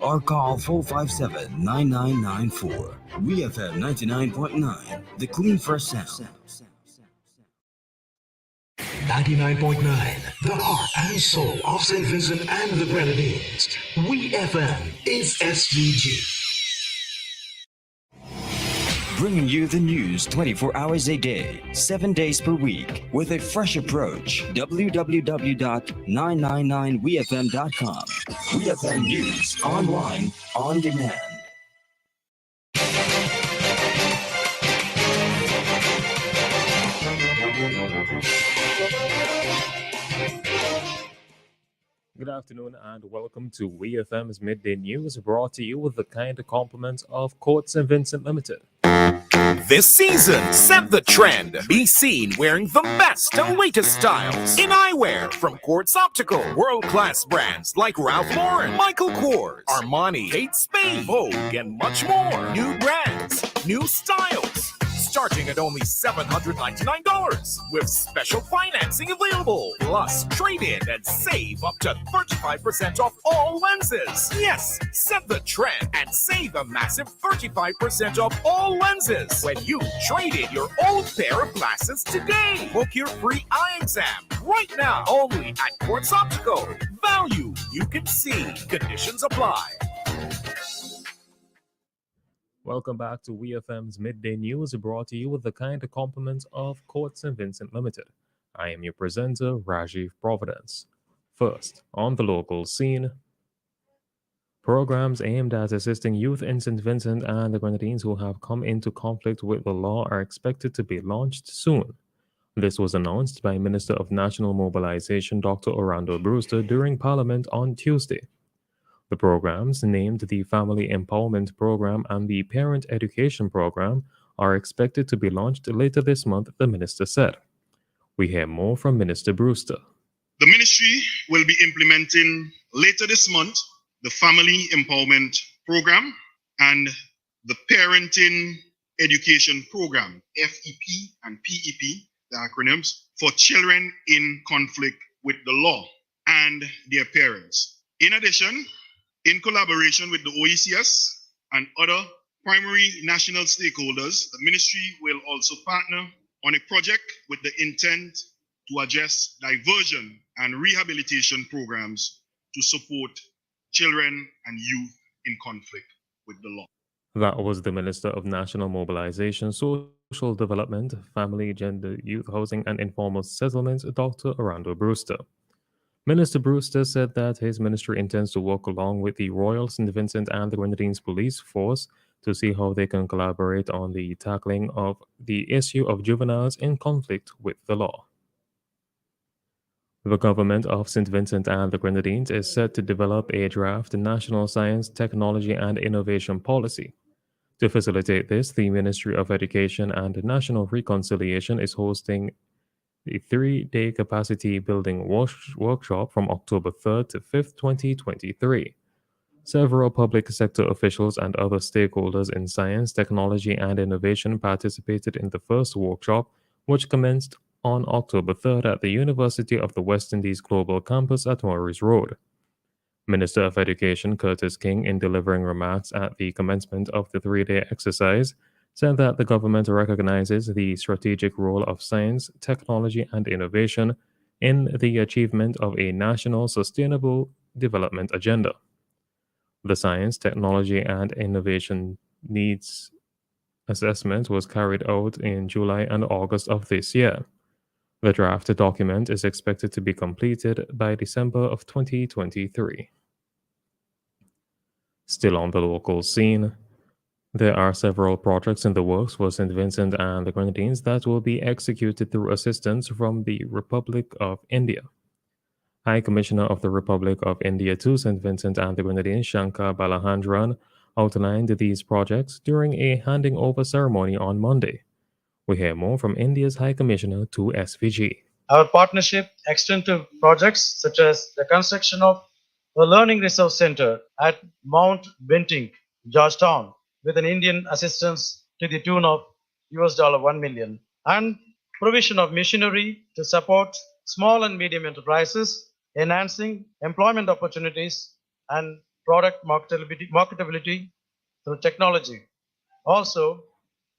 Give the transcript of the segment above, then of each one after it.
or call 457-9994. WEFM 99.9, the Queen First Sound. 99.9, the heart and soul of St. Vincent and the Grenadines. WEFM is SVG. Bringing you the news 24 hours a day, 7 days per week, with a fresh approach. www.999wefm.com. WeFM News, online, on demand. Good afternoon and welcome to WEFM's Midday News, brought to you with the kind compliments of Court St. Vincent Limited. This season, set the trend. Be seen wearing the best and latest styles in eyewear from Quartz Optical. World-class brands like Ralph Lauren, Michael Kors, Armani, Kate Spade, Vogue, and much more. New brands, new styles, starting at only $799 with special financing available. Plus, trade in and save up to 35% off all lenses. Yes, set the trend and save a massive 35% off all lenses when you trade in your old pair of glasses today. Book your free eye exam right now only at Quartz Optical. Value you can see. Conditions apply. Welcome back to WeFM's Midday News, brought to you with the kind compliments of Court St. Vincent Limited. I am your presenter, Rajiv Providence. First, on the local scene, programs aimed at assisting youth in St. Vincent and the Grenadines who have come into conflict with the law are expected to be launched soon. This was announced by Minister of National Mobilization Dr. Orlando Brewster during Parliament on Tuesday. The programs, named the Family Empowerment Program and the Parent Education Program, are expected to be launched later this month, the minister said. We hear more from Minister Brewster. The ministry will be implementing later this month the Family Empowerment Program and the Parenting Education Program, FEP and PEP, the acronyms, for children in conflict with the law and their parents. In addition, in collaboration with the OECS and other primary national stakeholders, the ministry will also partner on a project with the intent to address diversion and rehabilitation programs to support children and youth in conflict with the law. That was the Minister of National Mobilization, Social Development, Family, Gender, Youth, Housing and Informal Settlements, Dr. Orlando Brewster. Minister Brewster said that his ministry intends to work along with the Royal St. Vincent and the Grenadines Police Force to see how they can collaborate on the tackling of the issue of juveniles in conflict with the law. The government of St. Vincent and the Grenadines is set to develop a draft national science, technology, and innovation policy. To facilitate this, the Ministry of Education and National Reconciliation is hosting a 3-day capacity building workshop from October 3rd to 5th, 2023. Several public sector officials and other stakeholders in science, technology, and innovation participated in the first workshop, which commenced on October 3rd at the University of the West Indies Global Campus at Maurice Road. Minister of Education Curtis King, in delivering remarks at the commencement of the 3-day exercise, said that the government recognizes the strategic role of science, technology, and innovation in the achievement of a national sustainable development agenda. The Science, Technology, and Innovation Needs Assessment was carried out in July and August of this year. The draft document is expected to be completed by December of 2023. Still on the local scene, there are several projects in the works for St. Vincent and the Grenadines that will be executed through assistance from the Republic of India. High Commissioner of the Republic of India to St. Vincent and the Grenadines, Shankar Balahandran, outlined these projects during a handing over ceremony on Monday. We hear more from India's High Commissioner to SVG. Our partnership extends to projects such as the construction of a learning resource center at Mount Bentinck, Georgetown, with an Indian assistance to the tune of $1 million, and provision of machinery to support small and medium enterprises, enhancing employment opportunities and product marketability through technology, also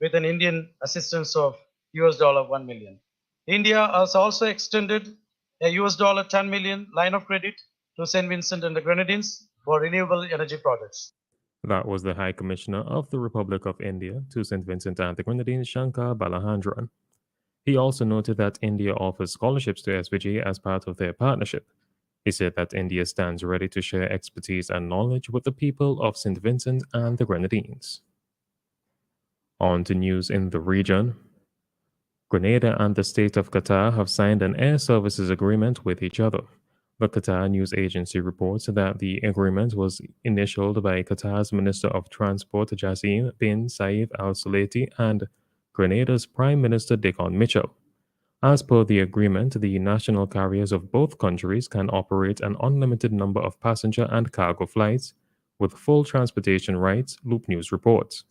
with an Indian assistance of $1 million. India has also extended a $10 million line of credit to St. Vincent and the Grenadines for renewable energy projects. That was the High Commissioner of the Republic of India to St. Vincent and the Grenadines, Shankar Balahandran. He also noted that India offers scholarships to SVG as part of their partnership. He said that India stands ready to share expertise and knowledge with the people of St. Vincent and the Grenadines. On to news in the region. Grenada and the state of Qatar have signed an air services agreement with each other. The Qatar news agency reports that the agreement was initialed by Qatar's Minister of Transport Jassim bin Saif Al Sulaiti and Grenada's Prime Minister Dickon Mitchell. As per the agreement, the national carriers of both countries can operate an unlimited number of passenger and cargo flights with full transportation rights, Loop News reports.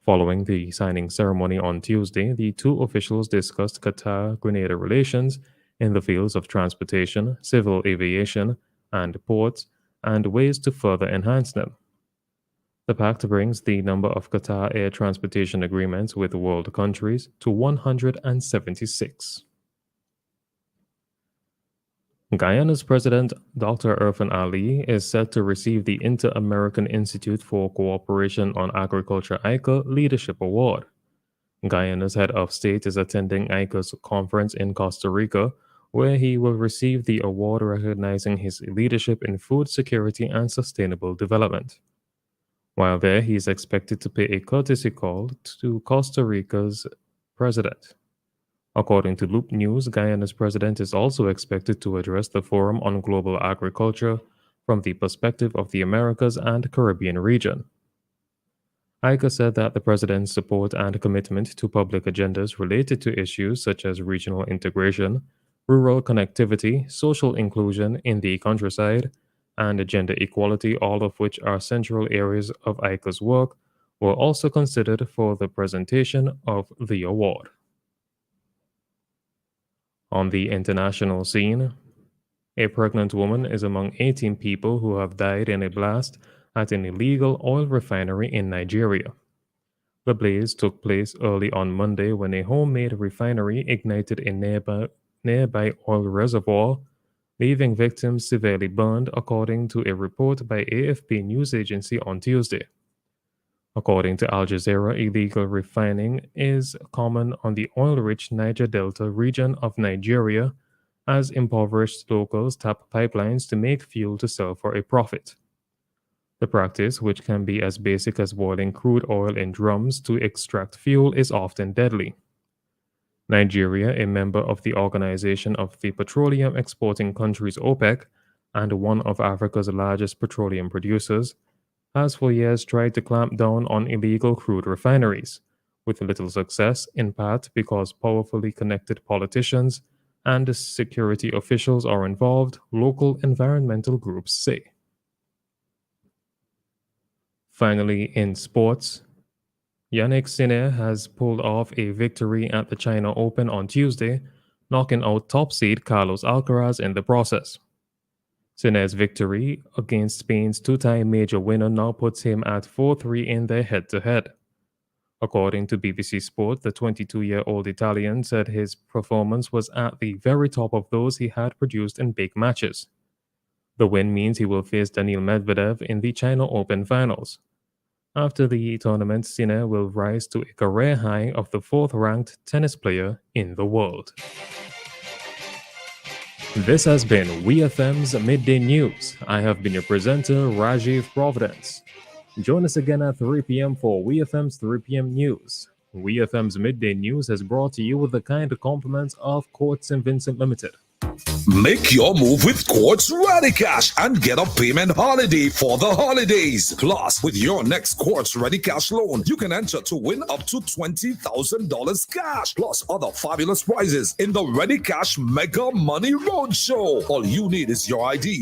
Following the signing ceremony on Tuesday, the two officials discussed Qatar-Grenada relations in the fields of transportation, civil aviation, and ports, and ways to further enhance them. The pact brings the number of Qatar air transportation agreements with world countries to 176. Guyana's President Dr. Irfan Ali is set to receive the Inter-American Institute for Cooperation on Agriculture ICA Leadership Award. Guyana's head of state is attending ICA's conference in Costa Rica, where he will receive the award recognizing his leadership in food security and sustainable development. While there, he is expected to pay a courtesy call to Costa Rica's president. According to Loop News, Guyana's president is also expected to address the Forum on Global Agriculture from the perspective of the Americas and Caribbean region. ICA said that the president's support and commitment to public agendas related to issues such as regional integration, rural connectivity, social inclusion in the countryside, and gender equality, all of which are central areas of ICA's work, were also considered for the presentation of the award. On the international scene, a pregnant woman is among 18 people who have died in a blast at an illegal oil refinery in Nigeria. The blaze took place early on Monday when a homemade refinery ignited a nearby oil reservoir, leaving victims severely burned, according to a report by AFP news agency on Tuesday. According to Al Jazeera, illegal refining is common on the oil-rich Niger Delta region of Nigeria, as impoverished locals tap pipelines to make fuel to sell for a profit. The practice, which can be as basic as boiling crude oil in drums to extract fuel, is often deadly. Nigeria, a member of the Organization of the Petroleum Exporting Countries OPEC, and one of Africa's largest petroleum producers, has for years tried to clamp down on illegal crude refineries, with little success, in part because powerfully connected politicians and security officials are involved, local environmental groups say. Finally, in sports, Yannick Sinner has pulled off a victory at the China Open on Tuesday, knocking out top seed Carlos Alcaraz in the process. Sinner's victory against Spain's two-time major winner now puts him at 4-3 in their head-to-head. According to BBC Sport, the 22-year-old Italian said his performance was at the very top of those he had produced in big matches. The win means he will face Daniil Medvedev in the China Open finals. After the tournament, Sinner will rise to a career high of the fourth-ranked tennis player in the world. This has been WEFM's Midday News. I have been your presenter, Rajiv Providence. Join us again at 3 p.m. for WEFM's 3 p.m. News. WEFM's Midday News is brought to you with the kind compliments of Court St. Vincent Limited. Make your move with Quartz Ready Cash and get a payment holiday for the holidays. Plus, with your next Quartz Ready Cash loan, you can enter to win up to $20,000 cash, plus other fabulous prizes in the Ready Cash Mega Money Roadshow. All you need is your ID.